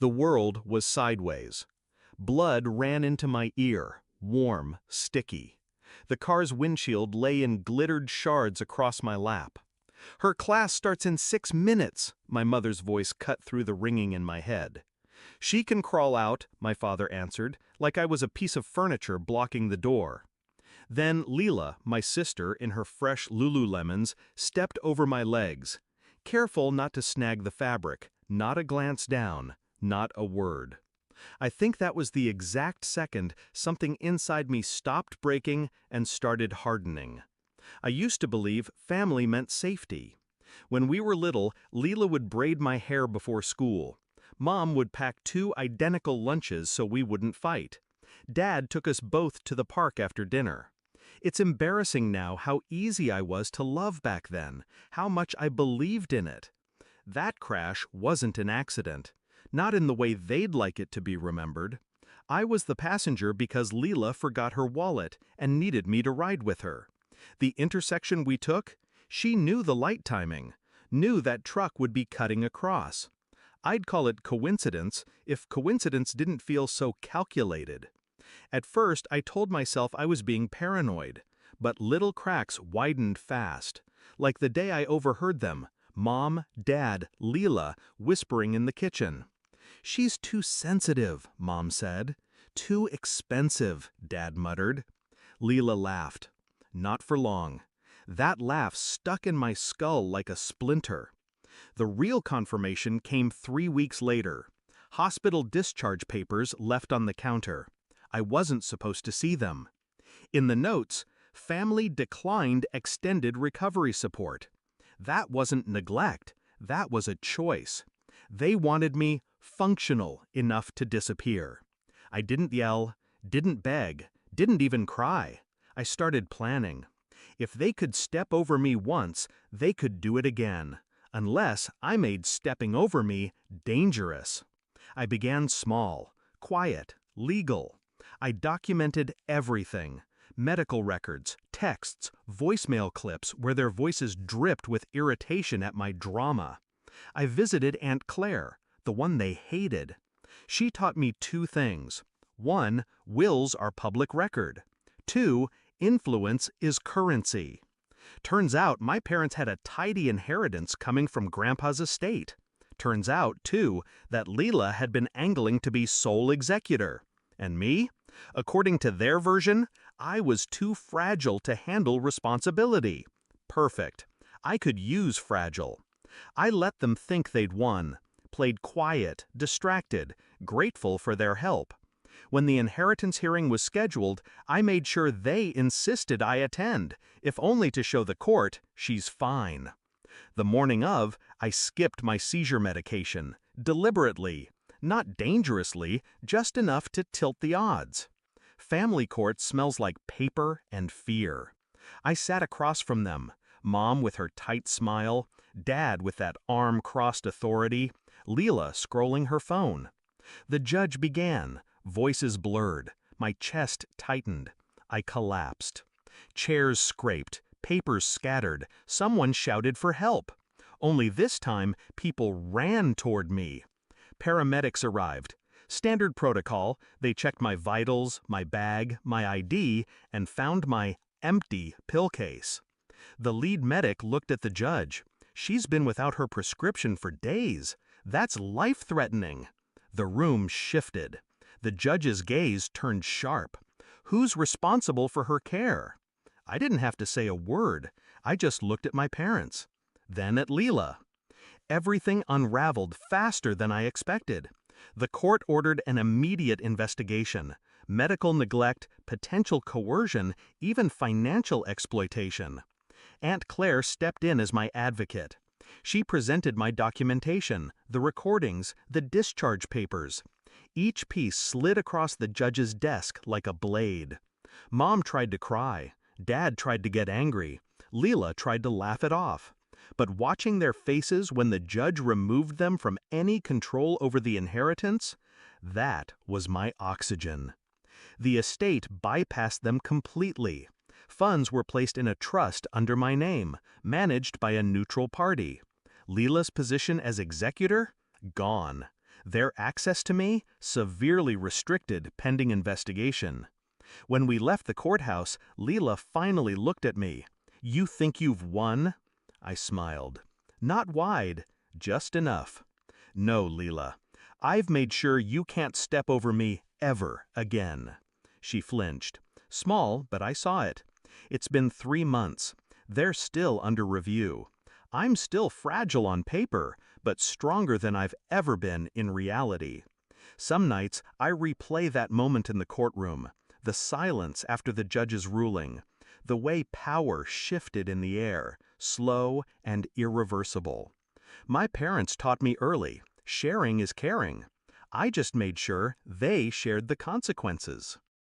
The world was sideways. Blood ran into my ear, warm, sticky. The car's windshield lay in glittered shards across my lap. "Her class starts in 6 minutes," my mother's voice cut through the ringing in my head. "She can crawl out," my father answered, like I was a piece of furniture blocking the door. Then Leela, my sister, in her fresh Lululemons, stepped over my legs. Careful not to snag the fabric, not a glance down, not a word. I think that was the exact second something inside me stopped breaking and started hardening. I used to believe family meant safety. When we were little, Leela would braid my hair before school. Mom would pack 2 identical lunches so we wouldn't fight. Dad took us both to the park after dinner. It's embarrassing now how easy I was to love back then, how much I believed in it. That crash wasn't an accident, not in the way they'd like it to be remembered. I was the passenger because Leela forgot her wallet and needed me to ride with her. The intersection we took, she knew the light timing, knew that truck would be cutting across. I'd call it coincidence if coincidence didn't feel so calculated. At first, I told myself I was being paranoid, but little cracks widened fast, like the day I overheard them, Mom, Dad, Leela, whispering in the kitchen. "She's too sensitive," Mom said. "Too expensive," Dad muttered. Leela laughed. Not for long. That laugh stuck in my skull like a splinter. The real confirmation came 3 weeks later. Hospital discharge papers left on the counter. I wasn't supposed to see them. In the notes, family declined extended recovery support. That wasn't neglect, that was a choice. They wanted me functional enough to disappear. I didn't yell, didn't beg, didn't even cry. I started planning. If they could step over me once, they could do it again, unless I made stepping over me dangerous. I began small, quiet, legal. I documented everything. Medical records, texts, voicemail clips where their voices dripped with irritation at my drama. I visited Aunt Claire, the one they hated. She taught me 2 things. 1, wills are public record. 2, influence is currency. Turns out my parents had a tidy inheritance coming from Grandpa's estate. Turns out, too, that Leela had been angling to be sole executor. And me? According to their version, I was too fragile to handle responsibility. Perfect. I could use fragile. I let them think they'd won, played quiet, distracted, grateful for their help. When the inheritance hearing was scheduled, I made sure they insisted I attend, if only to show the court she's fine. The morning of, I skipped my seizure medication, deliberately. Not dangerously, just enough to tilt the odds. Family court smells like paper and fear. I sat across from them, Mom with her tight smile, Dad with that arm-crossed authority, Leela scrolling her phone. The judge began, voices blurred, my chest tightened. I collapsed. Chairs scraped, papers scattered, someone shouted for help. Only this time, people ran toward me. Paramedics arrived. Standard protocol, they checked my vitals, my bag, my ID, and found my empty pill case. The lead medic looked at the judge. She's been without her prescription for days. That's life-threatening. The room shifted. The judge's gaze turned sharp. Who's responsible for her care? I didn't have to say a word. I just looked at my parents. Then at Leela. Everything unraveled faster than I expected. The court ordered an immediate investigation. Medical neglect, potential coercion, even financial exploitation. Aunt Claire stepped in as my advocate. She presented my documentation, the recordings, the discharge papers. Each piece slid across the judge's desk like a blade. Mom tried to cry. Dad tried to get angry. Leela tried to laugh it off. But watching their faces when the judge removed them from any control over the inheritance, that was my oxygen. The estate bypassed them completely. Funds were placed in a trust under my name, managed by a neutral party. Leela's position as executor? Gone. Their access to me, severely restricted pending investigation. When we left the courthouse, Leela finally looked at me. "You think you've won?" I smiled. "Not wide, just enough." "No, Leela. I've made sure you can't step over me ever again." She flinched. Small, but I saw it. It's been 3 months. They're still under review. I'm still fragile on paper, but stronger than I've ever been in reality. Some nights, I replay that moment in the courtroom, the silence after the judge's ruling, the way power shifted in the air, slow and irreversible. My parents taught me early, sharing is caring. I just made sure they shared the consequences.